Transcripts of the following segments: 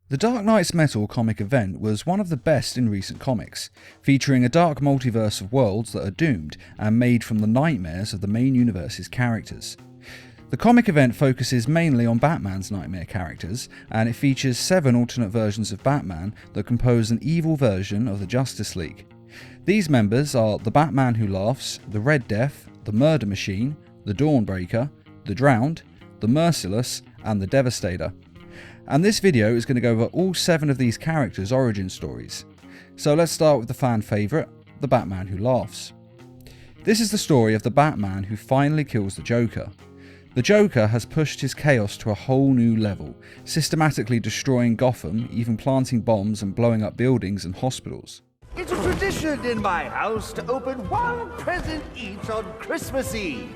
The Dark Knight's Metal comic event was one of the best in recent comics, featuring a dark multiverse of worlds that are doomed and made from the nightmares of the main universe's characters. The comic event focuses mainly on Batman's nightmare characters, and it features 7 alternate versions of Batman that compose an evil version of the Justice League. These members are the Batman Who Laughs, the Red Death, the Murder Machine, the Dawnbreaker, the Drowned, the Merciless, and the Devastator. And this video is going to go over all 7 of these characters' origin stories. So let's start with the fan favourite, the Batman Who Laughs. This is the story of the Batman who finally kills the Joker. The Joker has pushed his chaos to a whole new level, systematically destroying Gotham, even planting bombs and blowing up buildings and hospitals. It's a tradition in my house to open one present each on Christmas Eve.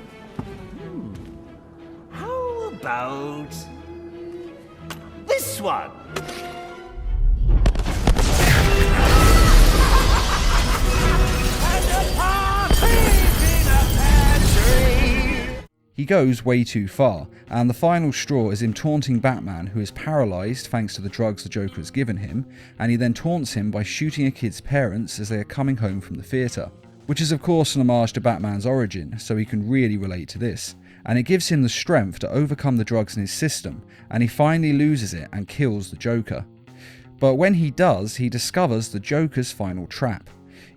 How about this one? He goes way too far, and the final straw is him taunting Batman, who is paralysed thanks to the drugs the Joker has given him, and he then taunts him by shooting a kid's parents as they are coming home from the theatre. Which is of course an homage to Batman's origin, so he can really relate to this, and it gives him the strength to overcome the drugs in his system, and he finally loses it and kills the Joker. But when he does, he discovers the Joker's final trap.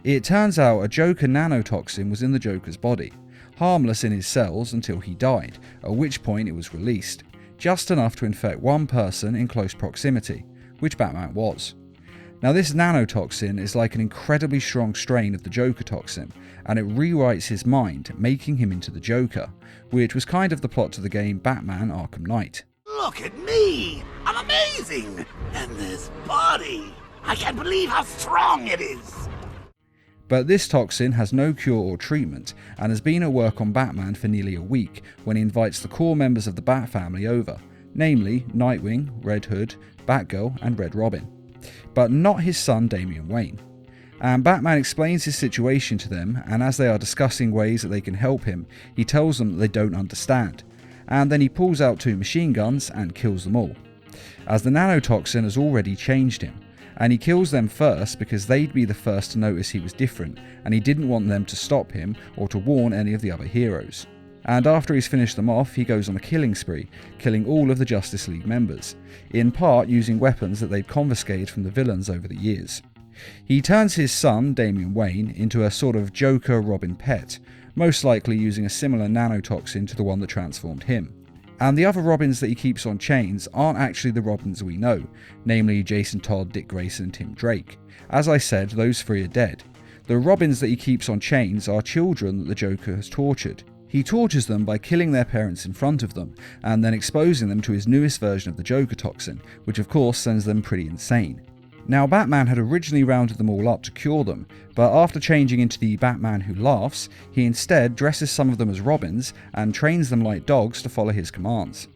It turns out a Joker nanotoxin was in the Joker's body, harmless in his cells until he died, at which point it was released, just enough to infect one person in close proximity, which Batman was. Now this nanotoxin is like an incredibly strong strain of the Joker toxin, and it rewrites his mind, making him into the Joker, which was kind of the plot to the game Batman Arkham Knight. Look at me! I'm amazing! And this body! I can't believe how strong it is! But this toxin has no cure or treatment, and has been at work on Batman for nearly a week when he invites the core members of the Bat family over, namely Nightwing, Red Hood, Batgirl and Red Robin. But not his son Damian Wayne. And Batman explains his situation to them, and as they are discussing ways that they can help him, he tells them that they don't understand. And then he pulls out 2 machine guns and kills them all, as the nanotoxin has already changed him. And he kills them first because they'd be the first to notice he was different, and he didn't want them to stop him or to warn any of the other heroes. And after he's finished them off, he goes on a killing spree, killing all of the Justice League members, in part using weapons that they'd confiscated from the villains over the years. He turns his son, Damian Wayne, into a sort of Joker Robin pet, most likely using a similar nanotoxin to the one that transformed him. And the other Robins that he keeps on chains aren't actually the Robins we know, namely Jason Todd, Dick Grayson and Tim Drake. As I said, those 3 are dead. The Robins that he keeps on chains are children that the Joker has tortured. He tortures them by killing their parents in front of them, and then exposing them to his newest version of the Joker toxin, which of course sends them pretty insane. Now Batman had originally rounded them all up to cure them, but after changing into the Batman Who Laughs, he instead dresses some of them as Robins and trains them like dogs to follow his commands.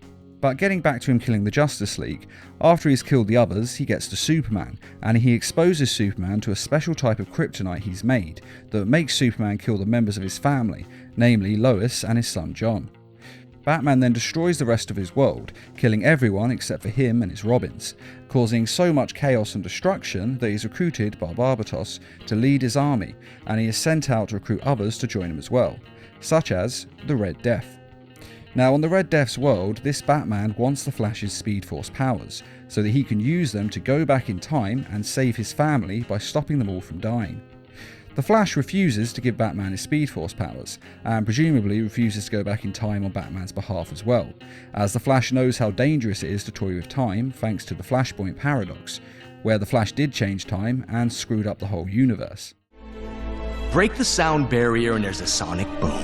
But getting back to him killing the Justice League, after he's killed the others, he gets to Superman, and he exposes Superman to a special type of kryptonite he's made that makes Superman kill the members of his family, namely Lois and his son John. Batman then destroys the rest of his world, killing everyone except for him and his Robins, causing so much chaos and destruction that he's recruited by Barbatos to lead his army, and he is sent out to recruit others to join him as well, such as the Red Death. Now on the Red Death's world, this Batman wants the Flash's Speed Force powers, so that he can use them to go back in time and save his family by stopping them all from dying. The Flash refuses to give Batman his Speed Force powers, and presumably refuses to go back in time on Batman's behalf as well, as the Flash knows how dangerous it is to toy with time thanks to the Flashpoint paradox, where the Flash did change time and screwed up the whole universe. Break the sound barrier and there's a sonic boom.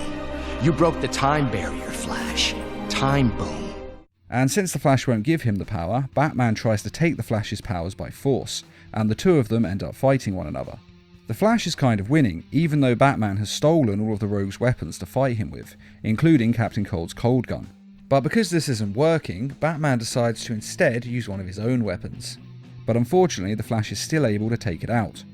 You broke the time barrier, Flash. Time boom. And since the Flash won't give him the power, Batman tries to take the Flash's powers by force, and the 2 of them end up fighting one another. The Flash is kind of winning, even though Batman has stolen all of the Rogue's weapons to fight him with, including Captain Cold's cold gun. But because this isn't working, Batman decides to instead use one of his own weapons. But unfortunately, the Flash is still able to take it out.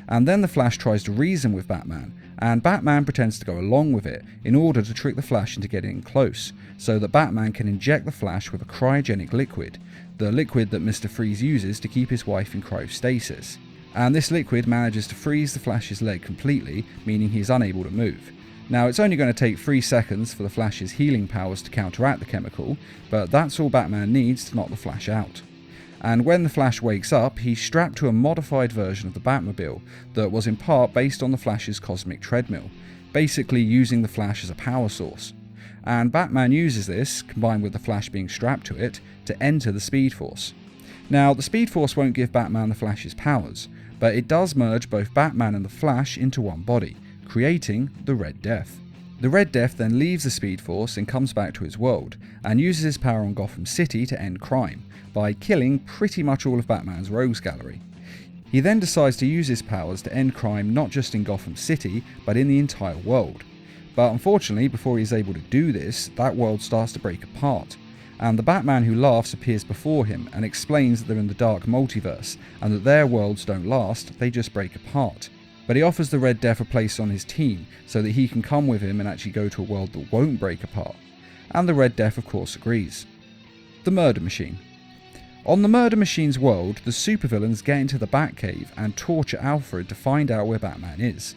And then the Flash tries to reason with Batman, and Batman pretends to go along with it in order to trick the Flash into getting in close, so that Batman can inject the Flash with a cryogenic liquid, the liquid that Mr. Freeze uses to keep his wife in cryostasis. And this liquid manages to freeze the Flash's leg completely, meaning he is unable to move. Now, it's only going to take 3 seconds for the Flash's healing powers to counteract the chemical, but that's all Batman needs to knock the Flash out. And when the Flash wakes up, he's strapped to a modified version of the Batmobile that was in part based on the Flash's cosmic treadmill, basically using the Flash as a power source. And Batman uses this, combined with the Flash being strapped to it, to enter the Speed Force. Now, the Speed Force won't give Batman the Flash's powers, but it does merge both Batman and the Flash into one body, creating the Red Death. The Red Death then leaves the Speed Force and comes back to his world, and uses his power on Gotham City to end crime, by killing pretty much all of Batman's rogues gallery. He then decides to use his powers to end crime not just in Gotham City, but in the entire world. But unfortunately, before he's able to do this, that world starts to break apart, and the Batman who laughs appears before him and explains that they're in the dark multiverse, and that their worlds don't last, they just break apart. But he offers the Red Death a place on his team, so that he can come with him and actually go to a world that won't break apart. And the Red Death of course agrees. The Murder Machine. On the Murder Machine's world, the supervillains get into the Batcave and torture Alfred to find out where Batman is.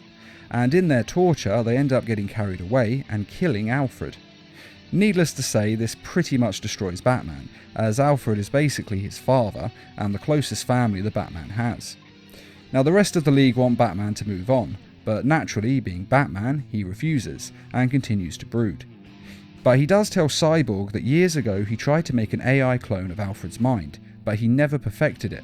And in their torture, they end up getting carried away and killing Alfred. Needless to say, this pretty much destroys Batman, as Alfred is basically his father and the closest family the Batman has. Now, the rest of the League want Batman to move on, but naturally, being Batman, he refuses and continues to brood. But he does tell Cyborg that years ago he tried to make an AI clone of Alfred's mind, but he never perfected it.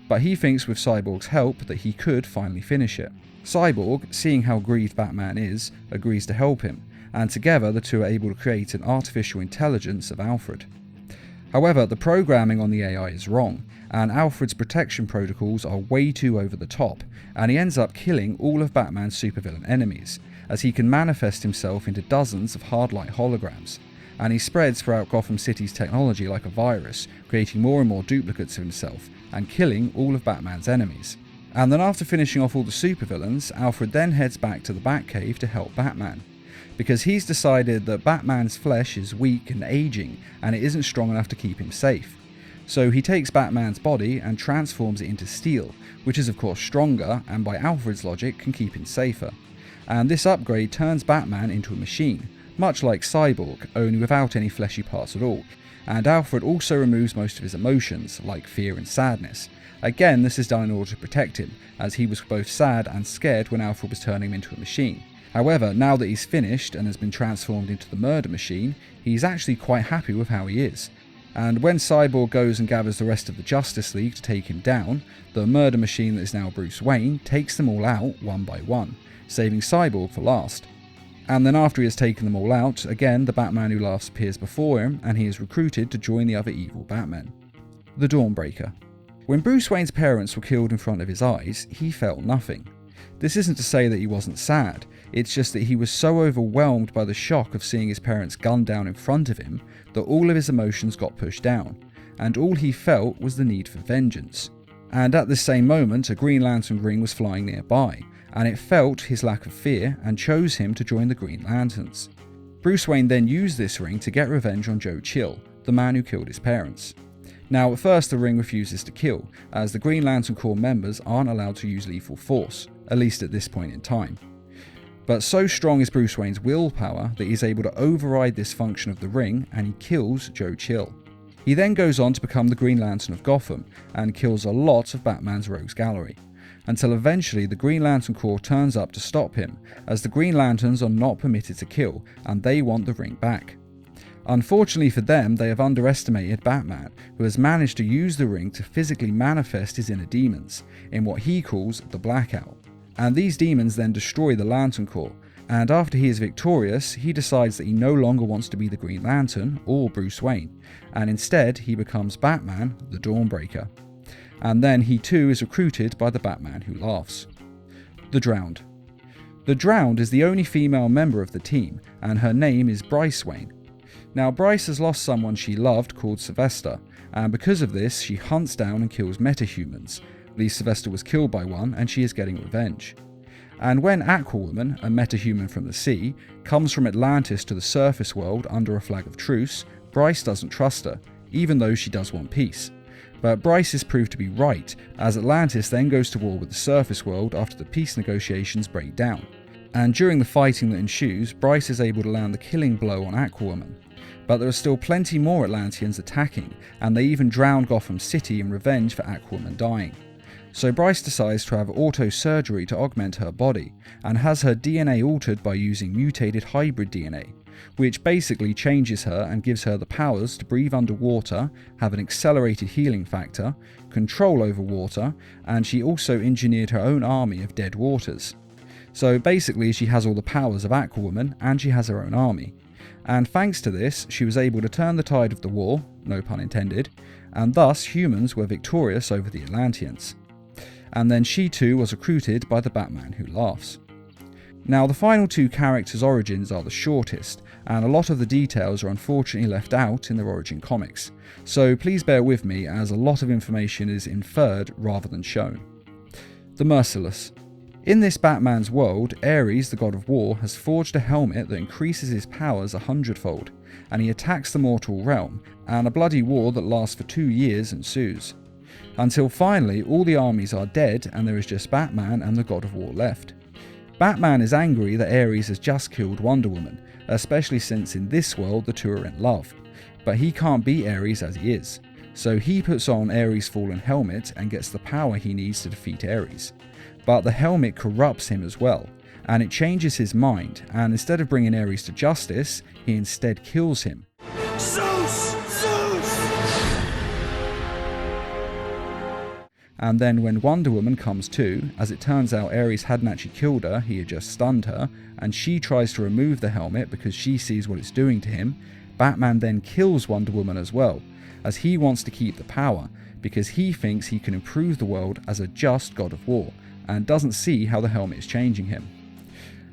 But he thinks with Cyborg's help that he could finally finish it. Cyborg, seeing how grieved Batman is, agrees to help him, and together the two are able to create an artificial intelligence of Alfred. However, the programming on the AI is wrong, and Alfred's protection protocols are way too over the top, and he ends up killing all of Batman's supervillain enemies, as he can manifest himself into dozens of hard-light holograms, and he spreads throughout Gotham City's technology like a virus, creating more and more duplicates of himself, and killing all of Batman's enemies. And then after finishing off all the supervillains, Alfred then heads back to the Batcave to help Batman, because he's decided that Batman's flesh is weak and aging, and it isn't strong enough to keep him safe. So he takes Batman's body and transforms it into steel, which is of course stronger, and by Alfred's logic can keep him safer. And this upgrade turns Batman into a machine, much like Cyborg, only without any fleshy parts at all. And Alfred also removes most of his emotions, like fear and sadness. Again, this is done in order to protect him, as he was both sad and scared when Alfred was turning him into a machine. However, now that he's finished and has been transformed into the Murder Machine, he's actually quite happy with how he is. And when Cyborg goes and gathers the rest of the Justice League to take him down, the Murder Machine that is now Bruce Wayne takes them all out one by one, saving Cyborg for last. And then after he has taken them all out, again the Batman who laughs appears before him, and he is recruited to join the other evil Batmen. The Dawnbreaker. When Bruce Wayne's parents were killed in front of his eyes, he felt nothing. This isn't to say that he wasn't sad, it's just that he was so overwhelmed by the shock of seeing his parents gunned down in front of him that all of his emotions got pushed down, and all he felt was the need for vengeance. And at this same moment, a Green Lantern ring was flying nearby, and it felt his lack of fear and chose him to join the Green Lanterns. Bruce Wayne then used this ring to get revenge on Joe Chill, the man who killed his parents. Now at first the ring refuses to kill, as the Green Lantern Corps members aren't allowed to use lethal force, at least at this point in time. But so strong is Bruce Wayne's willpower that he's able to override this function of the ring, and he kills Joe Chill. He then goes on to become the Green Lantern of Gotham and kills a lot of Batman's rogues gallery, until eventually the Green Lantern Corps turns up to stop him, as the Green Lanterns are not permitted to kill and they want the ring back. Unfortunately for them, they have underestimated Batman, who has managed to use the ring to physically manifest his inner demons, in what he calls the Blackout. And these demons then destroy the Lantern Corps, and after he is victorious, he decides that he no longer wants to be the Green Lantern or Bruce Wayne, and instead he becomes Batman, the Dawnbreaker. And then he too is recruited by the Batman who laughs. The Drowned. The Drowned is the only female member of the team, and her name is Bryce Wayne. Now Bryce has lost someone she loved called Sylvester, and because of this she hunts down and kills metahumans. At least Sylvester was killed by one, and she is getting revenge. And when Aquawoman, a metahuman from the sea, comes from Atlantis to the surface world under a flag of truce, Bryce doesn't trust her, even though she does want peace. But Bryce is proved to be right, as Atlantis then goes to war with the surface world after the peace negotiations break down. And during the fighting that ensues, Bryce is able to land the killing blow on Aquawoman. But there are still plenty more Atlanteans attacking, and they even drown Gotham City in revenge for Aquawoman dying. So Bryce decides to have auto-surgery to augment her body, and has her DNA altered by using mutated hybrid DNA, which basically changes her and gives her the powers to breathe underwater, have an accelerated healing factor, control over water, and she also engineered her own army of dead waters. So basically she has all the powers of Aquawoman, and she has her own army. And thanks to this, she was able to turn the tide of the war, no pun intended, and thus humans were victorious over the Atlanteans. And then she too was recruited by the Batman Who Laughs. Now the final two characters' origins are the shortest, and a lot of the details are unfortunately left out in their origin comics, so please bear with me as a lot of information is inferred rather than shown. The Merciless. In this Batman's world, Ares, the god of war, has forged a helmet that increases his powers 100-fold, and he attacks the mortal realm, and a bloody war that lasts for 2 years ensues. Until finally all the armies are dead and there is just Batman and the god of war left. Batman is angry that Ares has just killed Wonder Woman, especially since in this world the two are in love, but he can't beat Ares as he is, so he puts on Ares' fallen helmet and gets the power he needs to defeat Ares. But the helmet corrupts him as well, and it changes his mind, and instead of bringing Ares to justice, he instead kills him. Zeus! Zeus! And then when Wonder Woman comes to, as it turns out Ares hadn't actually killed her, he had just stunned her, and she tries to remove the helmet because she sees what it's doing to him, Batman then kills Wonder Woman as well, as he wants to keep the power, because he thinks he can improve the world as a just god of war, and doesn't see how the helmet is changing him.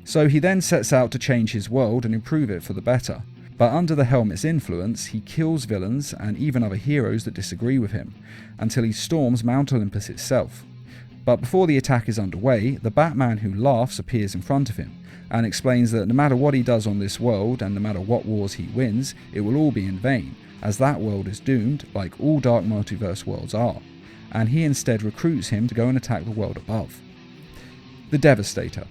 So he then sets out to change his world and improve it for the better, but under the helmet's influence he kills villains and even other heroes that disagree with him, until he storms Mount Olympus itself. But before the attack is underway, the Batman Who Laughs appears in front of him, and explains that no matter what he does on this world and no matter what wars he wins, it will all be in vain, as that world is doomed like all Dark Multiverse worlds are, and he instead recruits him to go and attack the world above. The Devastator.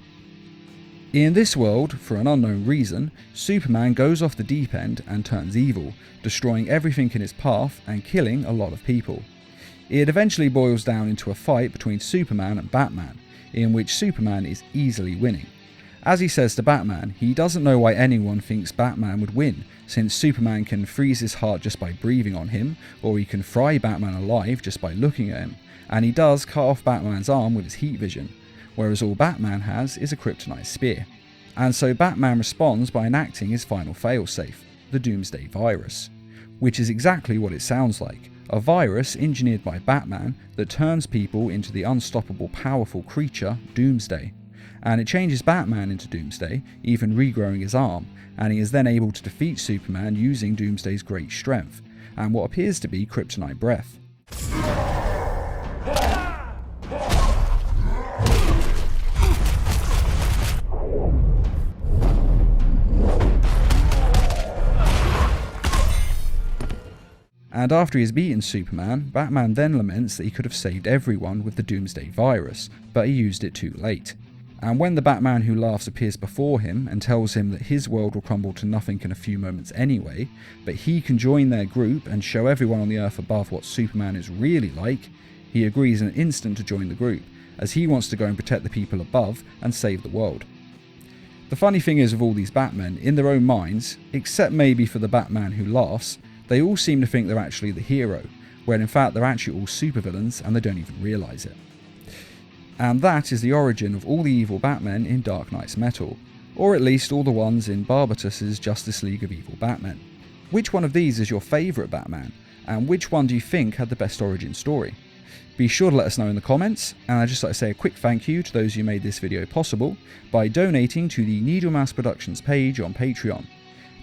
In this world, for an unknown reason, Superman goes off the deep end and turns evil, destroying everything in his path and killing a lot of people. It eventually boils down into a fight between Superman and Batman, in which Superman is easily winning. As he says to Batman, he doesn't know why anyone thinks Batman would win, since Superman can freeze his heart just by breathing on him, or he can fry Batman alive just by looking at him, and he does cut off Batman's arm with his heat vision, whereas all Batman has is a kryptonite spear. And so Batman responds by enacting his final failsafe, the Doomsday Virus, which is exactly what it sounds like, a virus engineered by Batman that turns people into the unstoppable powerful creature Doomsday. And it changes Batman into Doomsday, even regrowing his arm, and he is then able to defeat Superman using Doomsday's great strength, and what appears to be kryptonite breath. And after he has beaten Superman, Batman then laments that he could have saved everyone with the Doomsday Virus, but he used it too late. And when the Batman Who Laughs appears before him and tells him that his world will crumble to nothing in a few moments anyway, but he can join their group and show everyone on the Earth above what Superman is really like, he agrees in an instant to join the group, as he wants to go and protect the people above and save the world. The funny thing is with all these Batmen, in their own minds, except maybe for the Batman Who Laughs, they all seem to think they're actually the hero, when in fact they're actually all supervillains and they don't even realise it. And that is the origin of all the evil Batmen in Dark Knight's Metal, or at least all the ones in Barbatus's Justice League of Evil Batmen. Which one of these is your favourite Batman, and which one do you think had the best origin story? Be sure to let us know in the comments, and I'd just like to say a quick thank you to those who made this video possible by donating to the Needle Mouse Productions page on Patreon.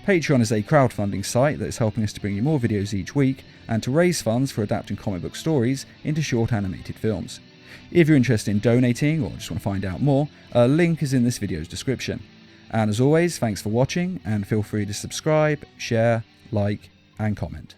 Patreon is a crowdfunding site that is helping us to bring you more videos each week and to raise funds for adapting comic book stories into short animated films. If you're interested in donating or just want to find out more, a link is in this video's description. And as always, thanks for watching, and feel free to subscribe, share, like, and comment.